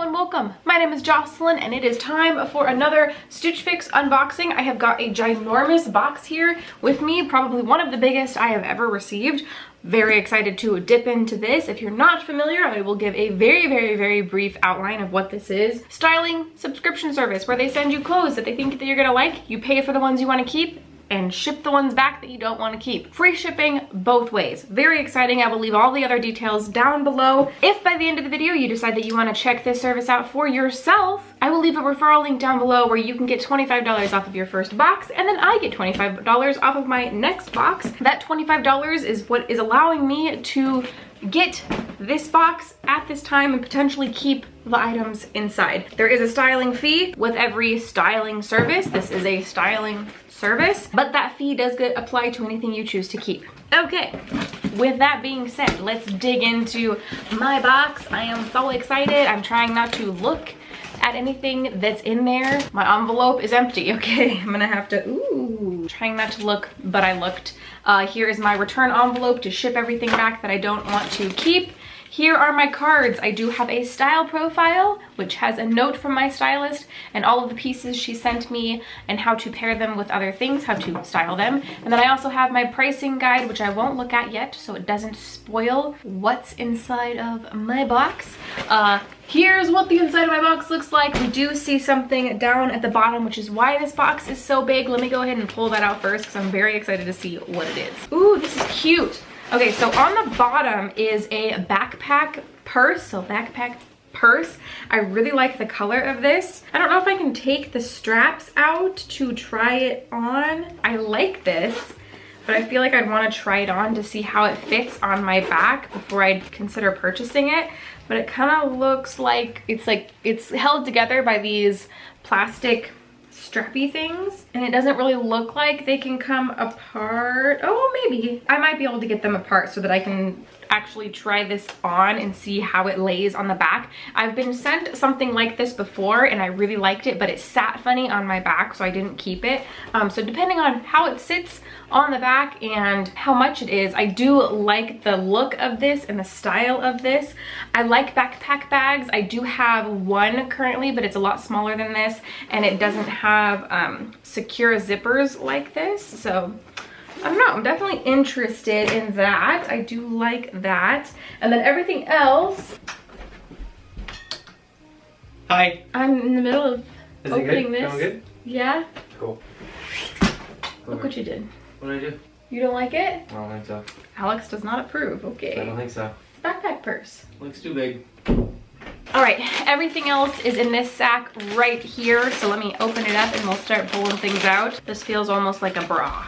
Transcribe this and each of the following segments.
and welcome. My name is Jocelyn and it is time for another Stitch Fix unboxing. I have got a ginormous box here with me, probably one of the biggest I have ever received. Very excited to dip into this. If you're not familiar, I will give a very brief outline of what this is. Styling subscription service where they send you clothes that they think that you're gonna like. You pay for the ones you want to keep and ship the ones back that you don't want to keep. Free shipping both ways. Very exciting. I will leave all the other details down below. If by the end of the video you decide that you want to check this service out for yourself, I will leave a referral link down below where you can get $25 off of your first box, and then I get $25 off of my next box. That $25 is what is allowing me to get this box at this time and potentially keep the items inside. There is a styling fee with every styling service. This is a styling service, but that fee does apply to anything you choose to keep. Okay, with that being said, let's dig into my box. I am so excited. I'm trying not to look at anything that's in there. My envelope is empty. Okay, I'm gonna have to, trying not to look, but I looked. Here is my return envelope to ship everything back that I don't want to keep. Here are my cards. I do have a style profile, which has a note from my stylist and all of the pieces she sent me and how to pair them with other things, how to style them. And then I also have my pricing guide, which I won't look at yet, so it doesn't spoil what's inside of my box. Here's what the inside of my box looks like. We do see something down at the bottom, which is why this box is so big. Let me go ahead and pull that out first because I'm very excited to see what it is. Ooh, this is cute. Okay, so on the bottom is a backpack purse, I really like the color of this. I don't know if I can take the straps out to try it on. I like this, but I feel like I'd want to try it on to see how it fits on my back before I'd consider purchasing it. But it kind of looks like it's held together by these plastic strappy things, and it doesn't really look like they can come apart. Oh, maybe I might be able to get them apart so that I can actually try this on and see how it lays on the back. I've been sent something like this before and I really liked it, but it sat funny on my back, so I didn't keep it. So depending on how it sits on the back and how much it is, I do like the look of this and the style of this. I like backpack bags. I do have one currently, but it's a lot smaller than this and it doesn't have secure zippers like this. So I don't know, I'm definitely interested in that. I do like that. And then everything else. Hi. I'm in the middle of opening this. Going good? Yeah. Cool. Look what you did. What did I do? You don't like it? I don't think so. Alex does not approve. Okay. I don't think so. Backpack purse. Looks too big. All right, everything else is in this sack right here. So let me open it up and we'll start pulling things out. This feels almost like a bra.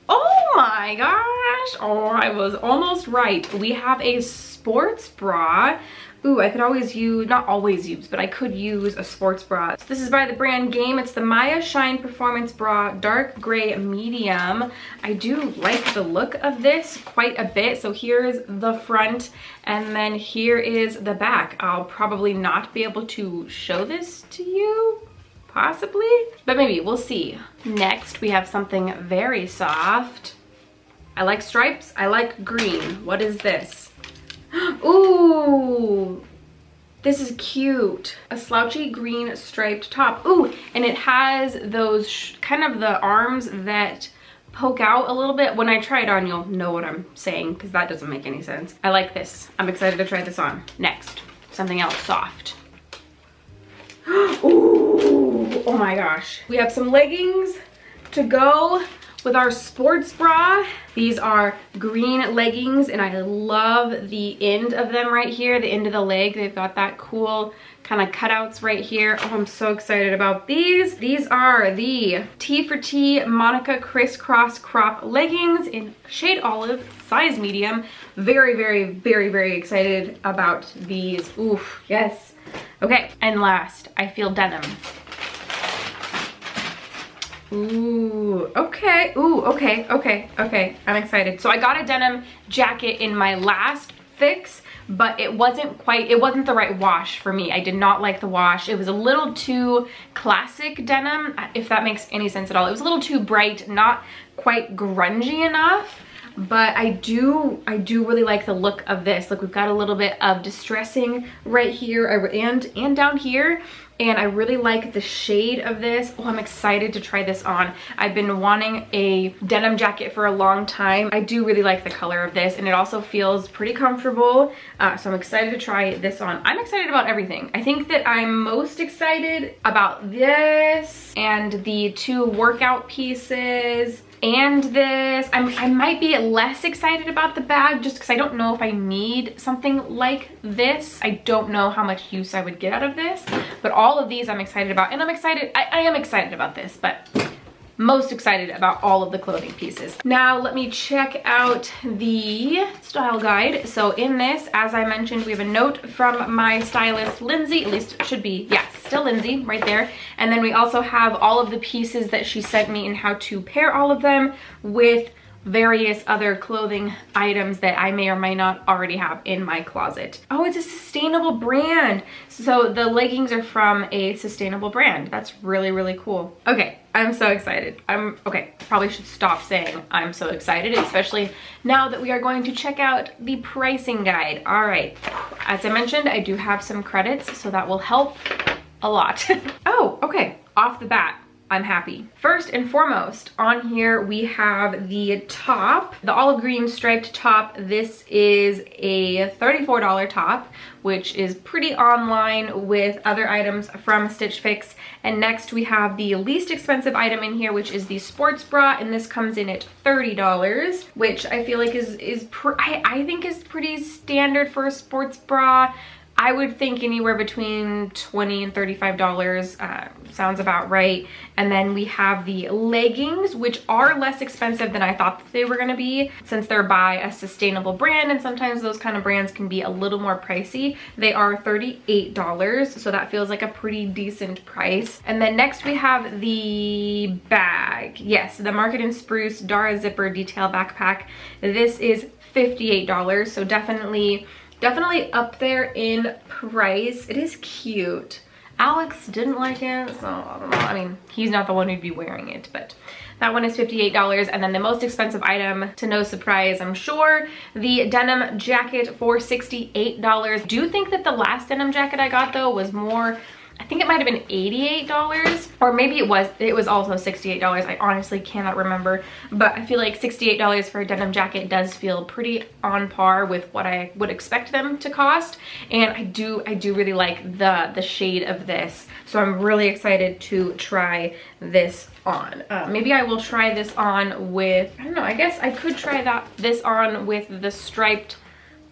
Oh my gosh. Oh, I was almost right. We have a sports bra. Ooh, I could always use, not always use, but I could use a sports bra. So this is by the brand Game. It's the Maya Shine Performance Bra, dark gray medium. I do like the look of this quite a bit. So here's the front and then here is the back. I'll probably not be able to show this to you, possibly, but maybe, we'll see. Next, we have something very soft. I like stripes, I like green. What is this? Ooh, this is cute. A slouchy green striped top. Ooh, and it has those kind of the arms that poke out a little bit. When I try it on, you'll know what I'm saying because that doesn't make any sense. I like this. I'm excited to try this on. Next, something else soft. Ooh, oh my gosh. We have some leggings to go with our sports bra. These are green leggings and I love the end of them right here, the end of the leg. They've got that cool kind of cutouts right here. Oh, I'm so excited about these. These are the T for T Monica crisscross crop leggings in shade olive, size medium. Very excited about these. Oof, yes. Okay, and last, I feel denim. Ooh, okay. Ooh, okay. I'm excited. So I got a denim jacket in my last fix, but it wasn't the right wash for me. I did not like the wash. It was a little too classic denim, if that makes any sense at all. It was a little too bright, not quite grungy enough. but I do really like the look of this. Look, we've got a little bit of distressing right here and down here. And I really like the shade of this. Oh, I'm excited to try this on. I've been wanting a denim jacket for a long time. I do really like the color of this, and it also feels pretty comfortable. So I'm excited to try this on. I'm excited about everything. I think that I'm most excited about this and the 2 workout pieces. And this, I might be less excited about the bag just because I don't know if I need something like this. I don't know how much use I would get out of this, but all of these I'm excited about, and I am excited about this, but most excited about all of the clothing pieces. Now let me check out the style guide. So in this, as I mentioned, we have a note from my stylist, Lindsay, at least it should be, yeah, still Lindsay right there. And then we also have all of the pieces that she sent me and how to pair all of them with various other clothing items that I may or may not already have in my closet. Oh, it's a sustainable brand. So the leggings are from a sustainable brand. That's really, really cool. Okay, I'm so excited. Okay, probably should stop saying I'm so excited, especially now that we are going to check out the pricing guide. All right, as I mentioned, I do have some credits, so that will help a lot. Oh, okay, off the bat, I'm happy. First and foremost, on here we have the top, the olive green striped top. This is a $34 top, which is pretty online with other items from Stitch Fix. And next we have the least expensive item in here, which is the sports bra, and this comes in at $30, which I feel like I think is pretty standard for a sports bra. I would think anywhere between $20 and $35 sounds about right. And then we have the leggings, which are less expensive than I thought that they were gonna be, since they're by a sustainable brand, and sometimes those kind of brands can be a little more pricey. They are $38, so that feels like a pretty decent price. And then next we have the bag. Yes, the Market & Spruce Dara Zipper Detail Backpack. This is $58, so definitely up there in price. It is cute. Alex didn't like it, so I don't know. I mean, he's not the one who'd be wearing it, but that one is $58. And then the most expensive item, to no surprise, I'm sure, the denim jacket for $68. Do think that the last denim jacket I got though was more, I think it might have been $88, or maybe it was also $68. I honestly cannot remember, but I feel like $68 for a denim jacket does feel pretty on par with what I would expect them to cost. And I do really like the shade of this, so I'm really excited to try this on. Maybe I will try this on with, I don't know, I guess I could try this on with the striped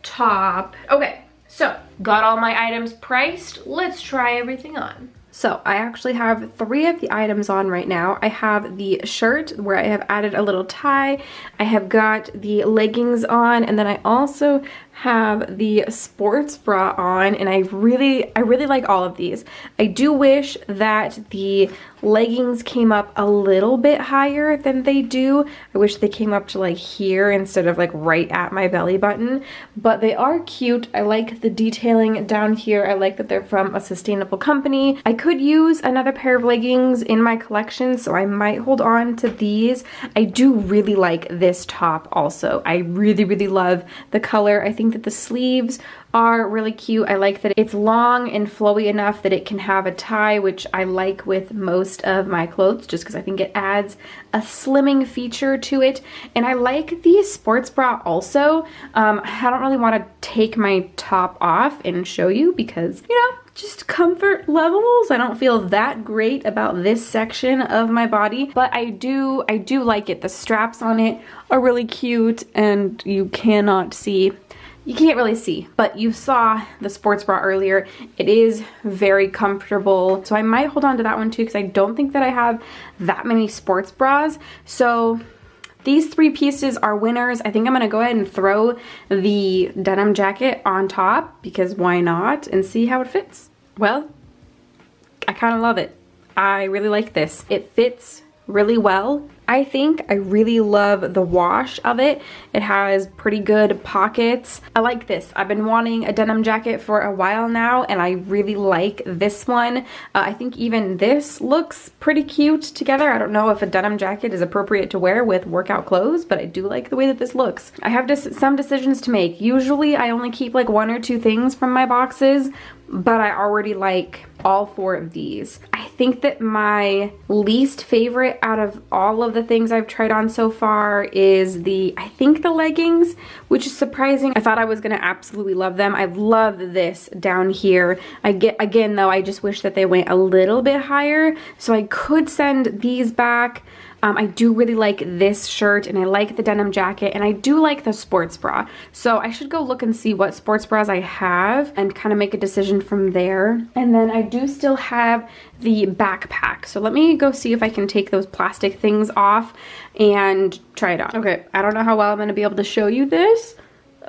top. Okay. So, got all my items priced. Let's try everything on. So, I actually have 3 of the items on right now. I have the shirt where I have added a little tie. I have got the leggings on, and then I also have the sports bra on, and I really like all of these. I do wish that the leggings came up a little bit higher than they do. I wish they came up to like here instead of like right at my belly button, but they are cute. I like the detailing down here. I like that they're from a sustainable company. I could use another pair of leggings in my collection, so I might hold on to these. I do really like this top also. I really love the color. I think that the sleeves are really cute. I like that it's long and flowy enough that it can have a tie, which I like with most of my clothes, just because I think it adds a slimming feature to it. And I like the sports bra also. I don't really want to take my top off and show you because, you know, just comfort levels. I don't feel that great about this section of my body, but I do like it. The straps on it are really cute, and you can't really see, but you saw the sports bra earlier. It is very comfortable, so I might hold on to that one too, because I don't think that I have that many sports bras. So these 3 pieces are winners. I think I'm gonna go ahead and throw the denim jacket on top, because why not, and see how it fits. Well, I kind of love it. I really like this. It fits really well. I think I really love the wash of it. It has pretty good pockets. I like this. I've been wanting a denim jacket for a while now, and I really like this one. I think even this looks pretty cute together. I don't know if a denim jacket is appropriate to wear with workout clothes, but I do like the way that this looks. I have some decisions to make. Usually I only keep like 1 or 2 things from my boxes, but I already like all 4 of these. I think that my least favorite out of all of the things I've tried on so far is I think the leggings, which is surprising. I thought I was gonna absolutely love them. I love this down here. Again though, I just wish that they went a little bit higher, so I could send these back. I do really like this shirt, and I like the denim jacket, and I do like the sports bra. So I should go look and see what sports bras I have and kind of make a decision from there. And then I do still have the backpack. So let me go see if I can take those plastic things off and try it on. Okay, I don't know how well I'm gonna be able to show you this,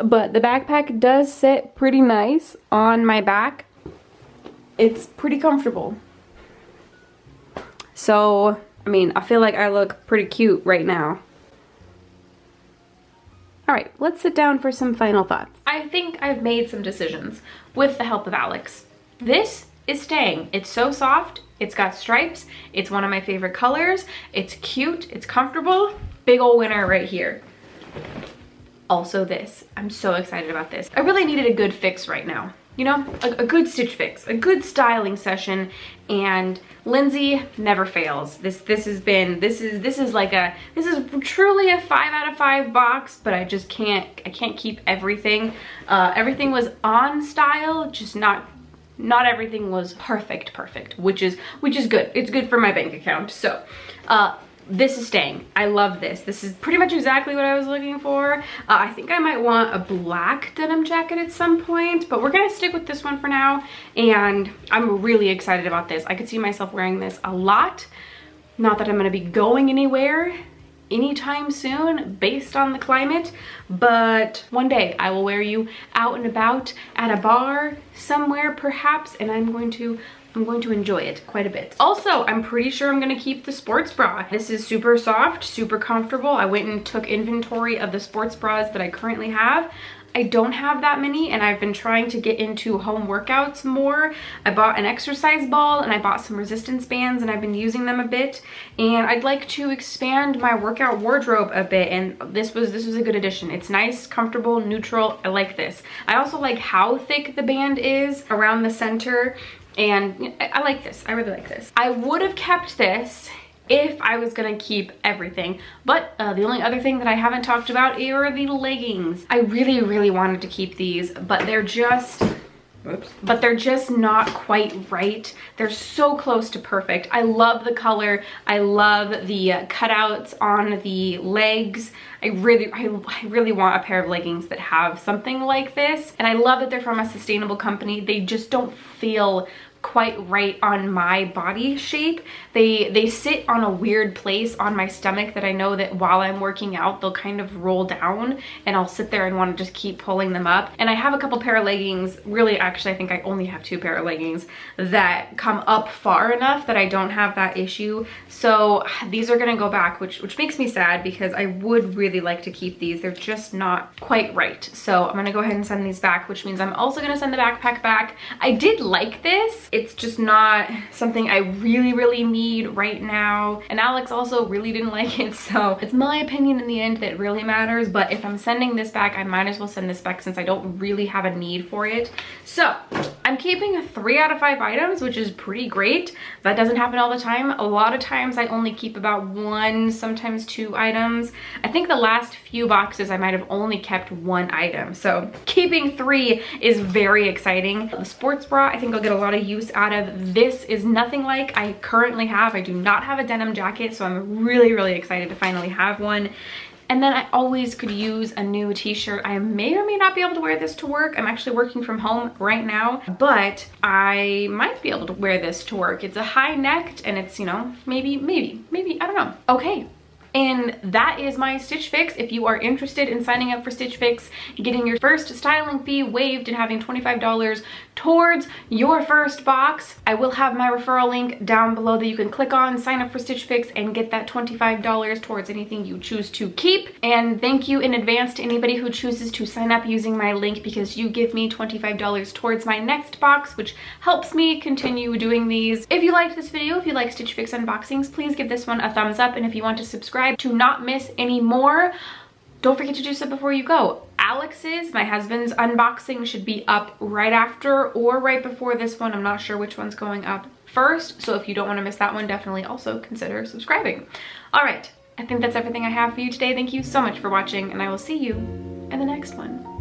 but the backpack does sit pretty nice on my back. It's pretty comfortable. So I mean, I feel like I look pretty cute right now. All right, let's sit down for some final thoughts. I think I've made some decisions with the help of Alex. This is staying. It's so soft, it's got stripes, it's one of my favorite colors, it's cute, it's comfortable. Big ol' winner right here. Also this, I'm so excited about this. I really needed a good fix right now. You know, a good stitch fix, a good styling session, and Lindsay never fails. This is truly a 5 out of 5 box, but I can't keep everything. Everything was on style, just not everything was perfect, which is good. It's good for my bank account. So, this is staying. I love this. This is pretty much exactly what I was looking for. I think I might want a black denim jacket at some point, but we're gonna stick with this one for now, and I'm really excited about this. I could see myself wearing this a lot. Not that I'm gonna be going anywhere anytime soon based on the climate, but one day I will wear you out and about at a bar somewhere perhaps, and I'm going to enjoy it quite a bit. Also, I'm pretty sure I'm gonna keep the sports bra. This is super soft, super comfortable. I went and took inventory of the sports bras that I currently have. I don't have that many, and I've been trying to get into home workouts more. I bought an exercise ball, and I bought some resistance bands, and I've been using them a bit. And I'd like to expand my workout wardrobe a bit, and this was a good addition. It's nice, comfortable, neutral. I like this. I also like how thick the band is around the center, and I like this. I really like this. I would have kept this if I was gonna keep everything, but the only other thing that I haven't talked about are the leggings. I really wanted to keep these, but they're just not quite right. They're so close to perfect. I love the color. I love the cutouts on the legs. I really want a pair of leggings that have something like this, and I love that they're from a sustainable company. They just don't feel quite right on my body shape. They sit on a weird place on my stomach that I know that while I'm working out they'll kind of roll down, and I'll sit there and want to just keep pulling them up. And I have a couple pair of leggings, really actually I think I only have 2 pair of leggings that come up far enough that I don't have that issue. So these are gonna go back, which makes me sad because I would really like to keep these. They're just not quite right. So I'm gonna go ahead and send these back, which means I'm also gonna send the backpack back. I did like this. It's just not something I really need right now. And Alex also really didn't like it, so it's my opinion in the end that really matters. But if I'm sending this back, I might as well send this back since I don't really have a need for it. So I'm keeping 3 out of 5 items, which is pretty great. That doesn't happen all the time. A lot of times I only keep about 1, sometimes 2 items. I think the last few boxes I might have only kept 1 item. So keeping 3 is very exciting. The sports bra, I think I'll get a lot of use out of. This is nothing like I currently have. I do not have a denim jacket, so I'm really excited to finally have one. And then I always could use a new t-shirt. I may or may not be able to wear this to work. I'm actually working from home right now, but I might be able to wear this to work. It's a high necked and it's, you know, maybe, I don't know. Okay, And that is my Stitch Fix. If you are interested in signing up for Stitch Fix, getting your first styling fee waived and having $25 towards your first box, I will have my referral link down below that you can click on, sign up for Stitch Fix, and get that $25 towards anything you choose to keep. And thank you in advance to anybody who chooses to sign up using my link, because you give me $25 towards my next box, which helps me continue doing these. If you liked this video, if you like Stitch Fix unboxings, please give this one a thumbs up. And if you want to subscribe to not miss any more, don't forget to do so before you go. Alex's, my husband's unboxing, should be up right after or right before this one. I'm not sure which one's going up first. So if you don't want to miss that one, definitely also consider subscribing. All right, I think that's everything I have for you today. Thank you so much for watching, and I will see you in the next one.